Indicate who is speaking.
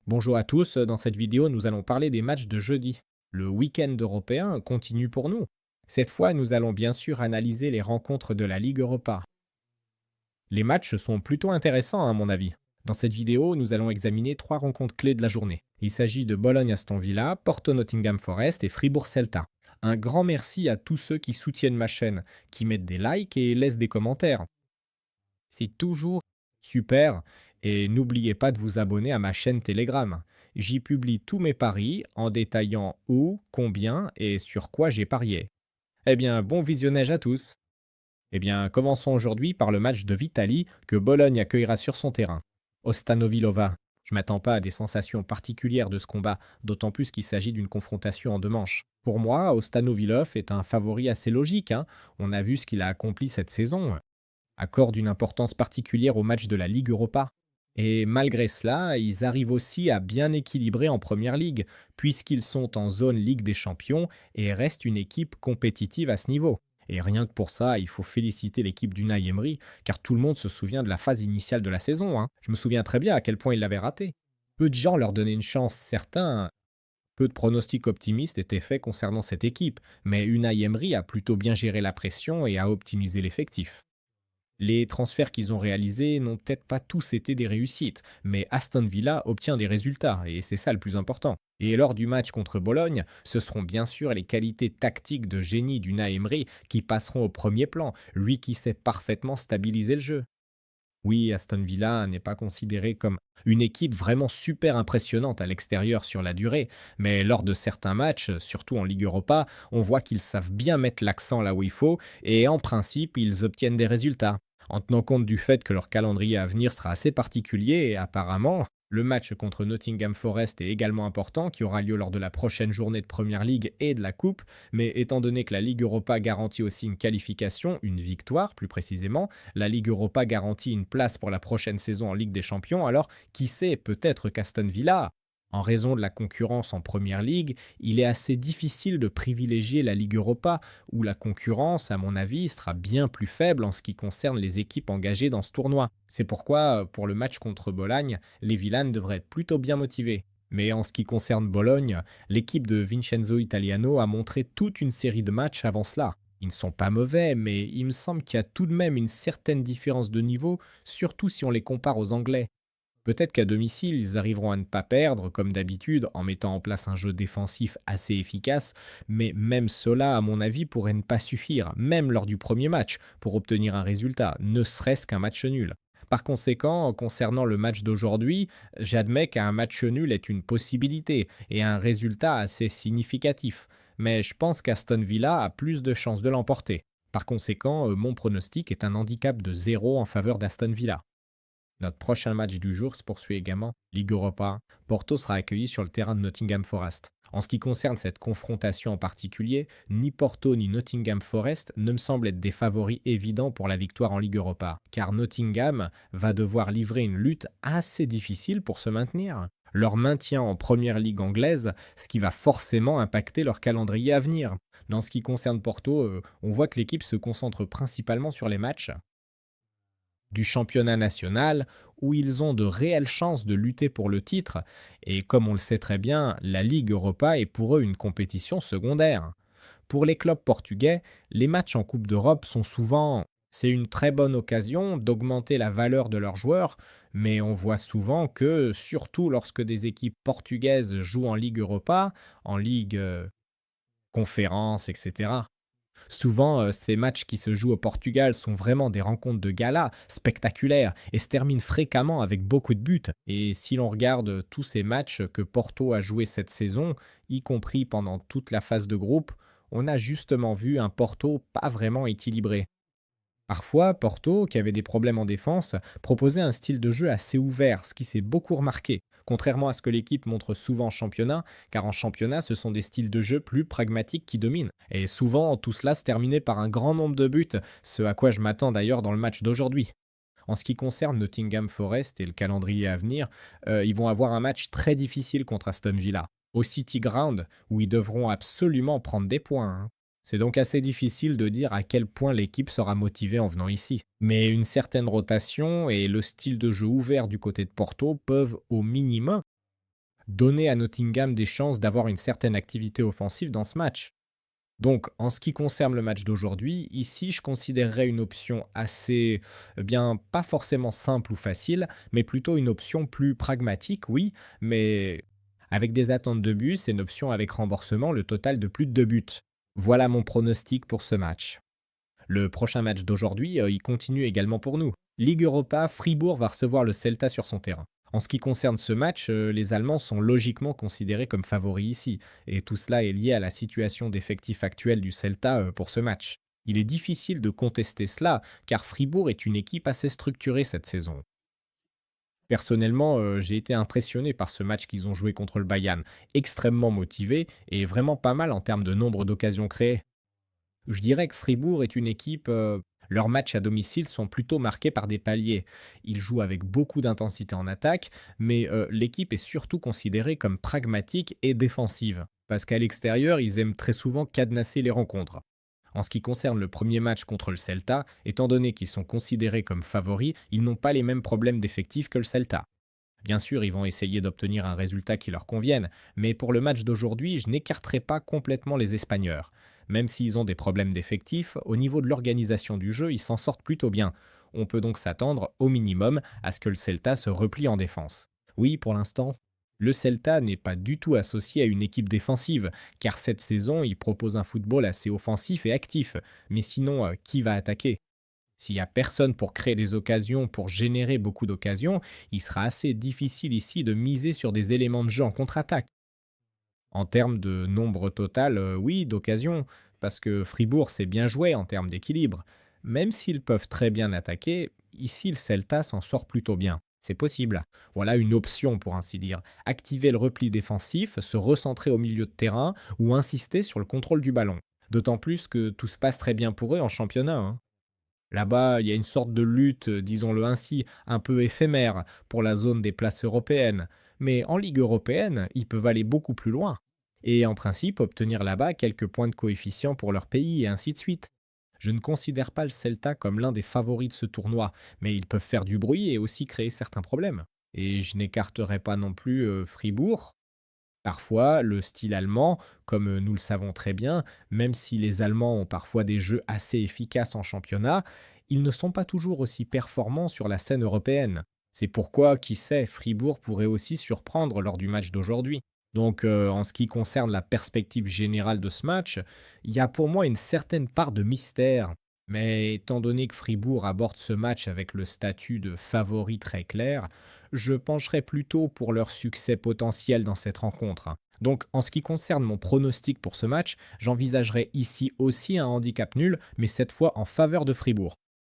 Speaker 1: Bonjour à tous, dans cette vidéo nous allons parler des matchs de jeudi. Le week-end européen continue pour nous. Cette fois nous allons bien sûr analyser les rencontres de la Ligue Europa. Les matchs sont plutôt intéressants à mon avis. Dans cette vidéo nous allons examiner trois rencontres clés de la journée. Il s'agit de Bologne-Aston Villa, Porto-Nottingham Forest et Fribourg-Celta. Un grand merci à tous ceux qui soutiennent ma chaîne, qui mettent des likes et laissent des commentaires. C'est toujours super et n'oubliez pas de vous abonner à ma chaîne Telegram. J'y publie tous mes paris en détaillant où, combien et sur quoi j'ai parié. Eh bien, bon visionnage à tous. Eh bien, commençons aujourd'hui par le match de Vitali que Bologne accueillera sur son terrain. Ostanovilova. Je m'attends pas à des sensations particulières de ce combat, d'autant plus qu'il s'agit d'une confrontation en deux manches. Pour moi, Ostanovilov est un favori assez logique, hein. On a vu ce qu'il a accompli cette saison, accorde une importance particulière au match de la Ligue Europa. Et malgré cela, ils arrivent aussi à bien équilibrer en Première Ligue, puisqu'ils sont en zone Ligue des Champions et restent une équipe compétitive à ce niveau. Et rien que pour ça, il faut féliciter l'équipe d'Unai Emery, car tout le monde se souvient de la phase initiale de la saison, hein. Je me souviens très bien à quel point ils l'avaient raté. Peu de gens leur donnaient une chance, certains, peu de pronostics optimistes étaient faits concernant cette équipe, mais Unai Emery a plutôt bien géré la pression et a optimisé l'effectif. Les transferts qu'ils ont réalisés n'ont peut-être pas tous été des réussites, mais Aston Villa obtient des résultats, et c'est ça le plus important. Et lors du match contre Bologne, ce seront bien sûr les qualités tactiques de génie d'Unai Emery qui passeront au premier plan, lui qui sait parfaitement stabiliser le jeu. Oui, Aston Villa n'est pas considéré comme une équipe vraiment super impressionnante à l'extérieur sur la durée, mais lors de certains matchs, surtout en Ligue Europa, on voit qu'ils savent bien mettre l'accent là où il faut, et en principe, ils obtiennent des résultats. En tenant compte du fait que leur calendrier à venir sera assez particulier, et apparemment, le match contre Nottingham Forest est également important, qui aura lieu lors de la prochaine journée de Première Ligue et de la Coupe, mais étant donné que la Ligue Europa garantit aussi une qualification, une victoire plus précisément, la Ligue Europa garantit une place pour la prochaine saison en Ligue des Champions, alors qui sait, peut-être qu'Aston Villa, en raison de la concurrence en Première Ligue, il est assez difficile de privilégier la Ligue Europa, où la concurrence, à mon avis, sera bien plus faible en ce qui concerne les équipes engagées dans ce tournoi. C'est pourquoi, pour le match contre Bologne, les Vilanes devraient être plutôt bien motivés. Mais en ce qui concerne Bologne, l'équipe de Vincenzo Italiano a montré toute une série de matchs avant cela. Ils ne sont pas mauvais, mais il me semble qu'il y a tout de même une certaine différence de niveau, surtout si on les compare aux Anglais. Peut-être qu'à domicile, ils arriveront à ne pas perdre, comme d'habitude, en mettant en place un jeu défensif assez efficace, mais même cela, à mon avis, pourrait ne pas suffire, même lors du premier match, pour obtenir un résultat, ne serait-ce qu'un match nul. Par conséquent, concernant le match d'aujourd'hui, j'admets qu'un match nul est une possibilité et un résultat assez significatif, mais je pense qu'Aston Villa a plus de chances de l'emporter. Par conséquent, mon pronostic est un handicap de 0 en faveur d'Aston Villa. Notre prochain match du jour se poursuit également. Ligue Europa. Porto sera accueilli sur le terrain de Nottingham Forest. En ce qui concerne cette confrontation en particulier, ni Porto ni Nottingham Forest ne me semblent être des favoris évidents pour la victoire en Ligue Europa, car Nottingham va devoir livrer une lutte assez difficile pour se maintenir. Leur maintien en première ligue anglaise, ce qui va forcément impacter leur calendrier à venir. Dans ce qui concerne Porto, on voit que l'équipe se concentre principalement sur les matchs du championnat national où ils ont de réelles chances de lutter pour le titre. Et comme on le sait très bien, la Ligue Europa est pour eux une compétition secondaire. Pour les clubs portugais, les matchs en Coupe d'Europe sont souvent... C'est une très bonne occasion d'augmenter la valeur de leurs joueurs, mais on voit souvent que, surtout lorsque des équipes portugaises jouent en Ligue Europa, en Ligue conférence, etc., souvent, ces matchs qui se jouent au Portugal sont vraiment des rencontres de gala, spectaculaires, et se terminent fréquemment avec beaucoup de buts. Et si l'on regarde tous ces matchs que Porto a joués cette saison, y compris pendant toute la phase de groupe, on a justement vu un Porto pas vraiment équilibré. Parfois, Porto, qui avait des problèmes en défense, proposait un style de jeu assez ouvert, ce qui s'est beaucoup remarqué, contrairement à ce que l'équipe montre souvent en championnat, car en championnat, ce sont des styles de jeu plus pragmatiques qui dominent. Et souvent, tout cela se terminait par un grand nombre de buts, ce à quoi je m'attends d'ailleurs dans le match d'aujourd'hui. En ce qui concerne Nottingham Forest et le calendrier à venir, ils vont avoir un match très difficile contre Aston Villa, au City Ground, où ils devront absolument prendre des points, hein. C'est donc assez difficile de dire à quel point l'équipe sera motivée en venant ici. Mais une certaine rotation et le style de jeu ouvert du côté de Porto peuvent, au minimum, donner à Nottingham des chances d'avoir une certaine activité offensive dans ce match. Donc, en ce qui concerne le match d'aujourd'hui, ici, je considérerais une option assez, bien, pas forcément simple ou facile, mais plutôt une option plus pragmatique, oui, mais avec des attentes de but, c'est une option avec remboursement, le total de plus de 2 buts. Voilà mon pronostic pour ce match. Le prochain match d'aujourd'hui, il continue également pour nous. Ligue Europa, Fribourg va recevoir le Celta sur son terrain. En ce qui concerne ce match, les Allemands sont logiquement considérés comme favoris ici, et tout cela est lié à la situation d'effectif actuelle du Celta pour ce match. Il est difficile de contester cela, car Fribourg est une équipe assez structurée cette saison. Personnellement, j'ai été impressionné par ce match qu'ils ont joué contre le Bayern, extrêmement motivé et vraiment pas mal en termes de nombre d'occasions créées. Je dirais que Fribourg est une équipe, leurs matchs à domicile sont plutôt marqués par des paliers. Ils jouent avec beaucoup d'intensité en attaque, mais l'équipe est surtout considérée comme pragmatique et défensive. Parce qu'à l'extérieur, ils aiment très souvent cadenasser les rencontres. En ce qui concerne le premier match contre le Celta, étant donné qu'ils sont considérés comme favoris, ils n'ont pas les mêmes problèmes d'effectifs que le Celta. Bien sûr, ils vont essayer d'obtenir un résultat qui leur convienne, mais pour le match d'aujourd'hui, je n'écarterai pas complètement les Espagnols. Même s'ils ont des problèmes d'effectifs, au niveau de l'organisation du jeu, ils s'en sortent plutôt bien. On peut donc s'attendre, au minimum, à ce que le Celta se replie en défense. Oui, pour l'instant, le Celta n'est pas du tout associé à une équipe défensive, car cette saison, il propose un football assez offensif et actif. Mais sinon, qui va attaquer? S'il y a personne pour créer des occasions, pour générer beaucoup d'occasions, il sera assez difficile ici de miser sur des éléments de jeu en contre-attaque. En termes de nombre total, oui, d'occasions, parce que Fribourg s'est bien joué en termes d'équilibre. Même s'ils peuvent très bien attaquer, ici le Celta s'en sort plutôt bien. C'est possible. Voilà une option pour ainsi dire. Activer le repli défensif, se recentrer au milieu de terrain ou insister sur le contrôle du ballon. D'autant plus que tout se passe très bien pour eux en championnat, hein. Là-bas, il y a une sorte de lutte, disons-le ainsi, un peu éphémère pour la zone des places européennes. Mais en Ligue européenne, ils peuvent aller beaucoup plus loin. Et en principe, obtenir là-bas quelques points de coefficient pour leur pays et ainsi de suite. Je ne considère pas le Celta comme l'un des favoris de ce tournoi, mais ils peuvent faire du bruit et aussi créer certains problèmes. Et je n'écarterai pas non plus Fribourg. Parfois, le style allemand, comme nous le savons très bien, même si les Allemands ont parfois des jeux assez efficaces en championnat, ils ne sont pas toujours aussi performants sur la scène européenne. C'est pourquoi, qui sait, Fribourg pourrait aussi surprendre lors du match d'aujourd'hui. Donc, en ce qui concerne la perspective générale de ce match, il y a pour moi une certaine part de mystère. Mais étant donné que Fribourg aborde ce match avec le statut de favori très clair, je pencherai plutôt pour leur succès potentiel dans cette rencontre, hein. Donc, en ce qui concerne mon pronostic pour ce match, j'envisagerai ici aussi un handicap nul, mais cette fois en faveur de Fribourg.